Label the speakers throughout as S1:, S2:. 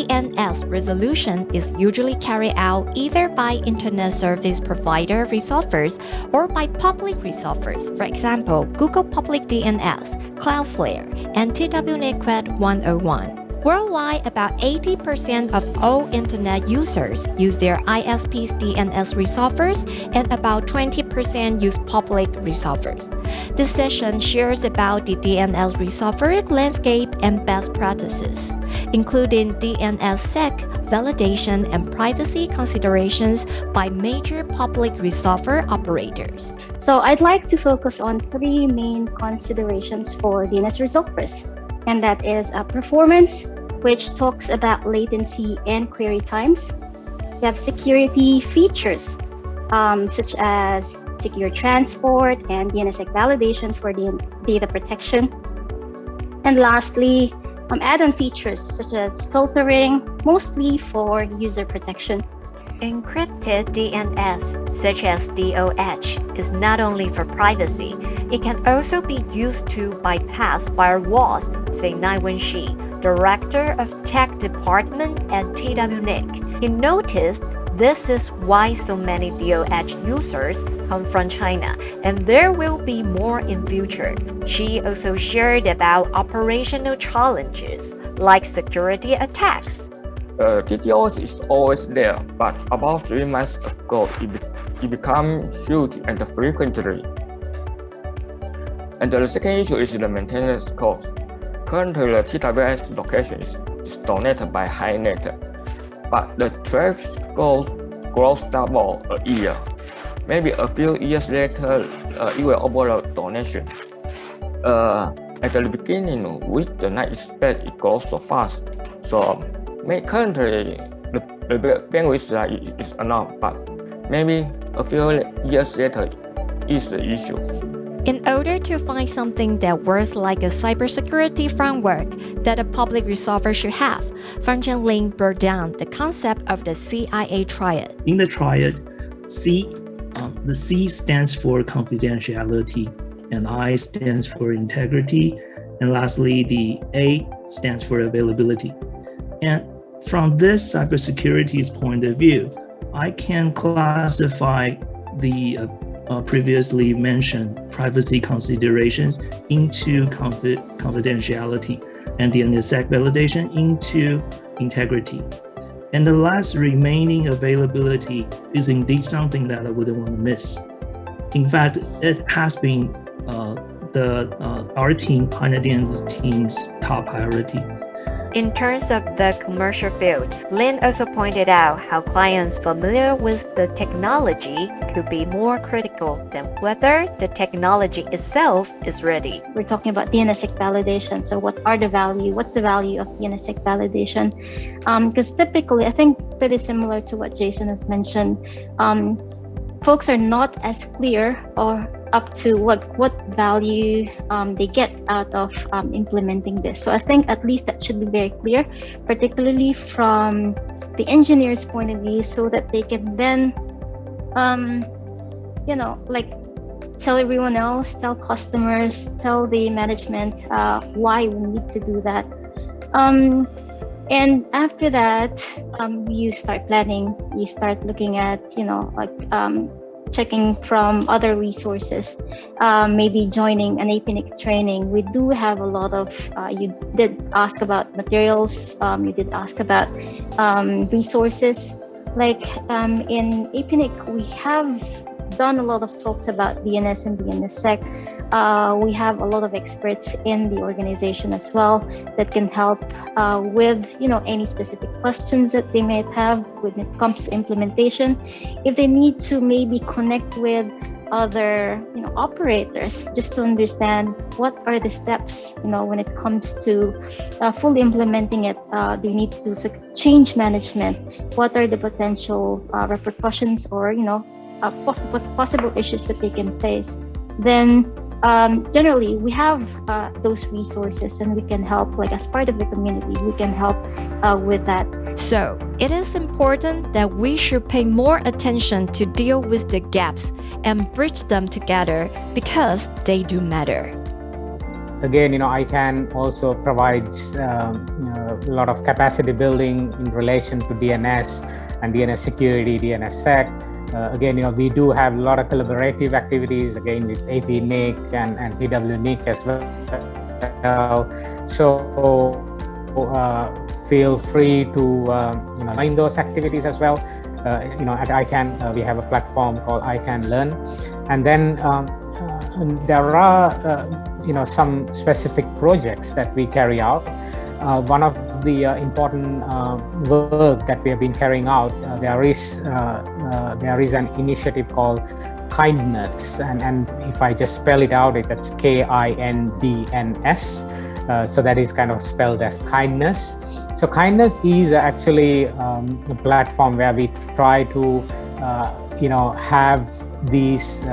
S1: DNS resolution is usually carried out either by Internet Service Provider resolvers or by public resolvers, for example, Google Public DNS, Cloudflare, and TWNIC Quad 101. Worldwide, about 80% of all Internet users use their ISPs DNS resolvers and about 20% use public resolvers. This session shares about the DNS resolver landscape and best practices, including DNSSEC validation and privacy considerations by major public resolver operators.
S2: So I'd like to focus on three main considerations for DNS resolvers. And that is performance, which talks about latency and query times. We have security features, such as secure transport and DNSSEC validation for data protection. And lastly, add-on features such as filtering, mostly for user protection.
S1: Encrypted DNS, such as DOH, is not only for privacy, it can also be used to bypass firewalls, say Naiwen Shi, Director of Tech Department at TWNIC. He noticed this is why so many DOH users come from China, and there will be more in future. She also shared about operational challenges, like security attacks.
S3: DDoS is always there, but about 3 months ago, it became huge and frequently. And the second issue is the maintenance cost. Currently, the TWS location is dominated by HiNet, but the traffic grows double a year. Maybe a few years later, it will over the donation. At the beginning, we do not expect it grows so fast. So currently, the bandwidth is enough, but maybe a few years later is the issue.
S1: In order to find something that works like a cybersecurity framework that a public resolver should have, Franjian Lin broke down the concept of the CIA triad.
S4: In the triad, the C stands for confidentiality, and I stands for integrity, and lastly, the A stands for availability. And from this cybersecurity's point of view, I can classify the previously mentioned privacy considerations into confidentiality and the DNSSEC validation into integrity. And the last remaining availability is indeed something that I wouldn't want to miss. In fact, it has been our team, HiNet DNS team's top priority.
S1: In terms of the commercial field, Lin also pointed out how clients familiar with the technology could be more critical than whether the technology itself is ready.
S2: We're talking about DNSSEC validation. So what's the value of DNSSEC validation? Because typically, I think pretty similar to what Jason has mentioned, folks are not as clear or up to what value they get out of implementing this. So I think at least that should be very clear, particularly from the engineer's point of view, so that they can then, tell everyone else, tell customers, tell the management why we need to do that. And after that, you start planning, you start looking at, checking from other resources, maybe joining an APNIC training. We do have a lot of, you did ask about materials, you did ask about resources. Like in APNIC, we have done a lot of talks about DNS and DNSSEC. We have a lot of experts in the organization as well that can help with any specific questions that they might have when it comes to implementation. If they need to maybe connect with other operators just to understand what are the steps when it comes to fully implementing it. Do you need to do change management? What are the potential repercussions or what possible issues that they can face? Then generally we have those resources, and we can help, like as part of the community, we can help with that.
S1: So it is important that we should pay more attention to deal with the gaps and bridge them together, because they do matter.
S5: again, ICANN also provides a lot of capacity building in relation to DNS and DNS security, DNSSEC. Again, we do have a lot of collaborative activities, again, with APNIC and TWNIC as well. So feel free to join those activities as well. At ICANN, we have a platform called ICANN Learn. And then there are some specific projects that we carry out. One of the important work that we have been carrying out, there is an initiative called Kindness, and if I just spell it out, that's KINDNS. So that is kind of spelled as kindness. So kindness is actually a platform where we try to have these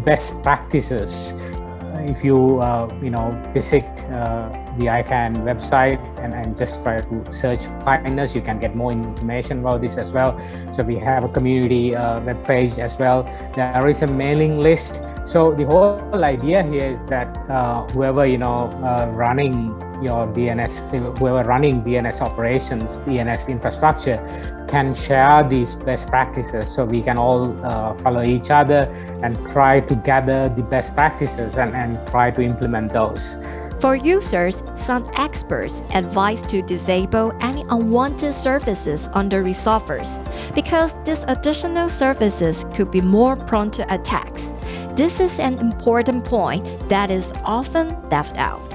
S5: best practices. If you visit the ICANN website and just try to search kindness, you can get more information about this as well. So we have a community web page as well. There is a mailing list. So the whole idea here is that whoever running your DNS, whoever running DNS operations, DNS infrastructure, can share these best practices, so we can all follow each other and try to gather the best practices and try to implement those.
S1: For users, some experts advise to disable any unwanted services on the resolvers because these additional services could be more prone to attacks. This is an important point that is often left out.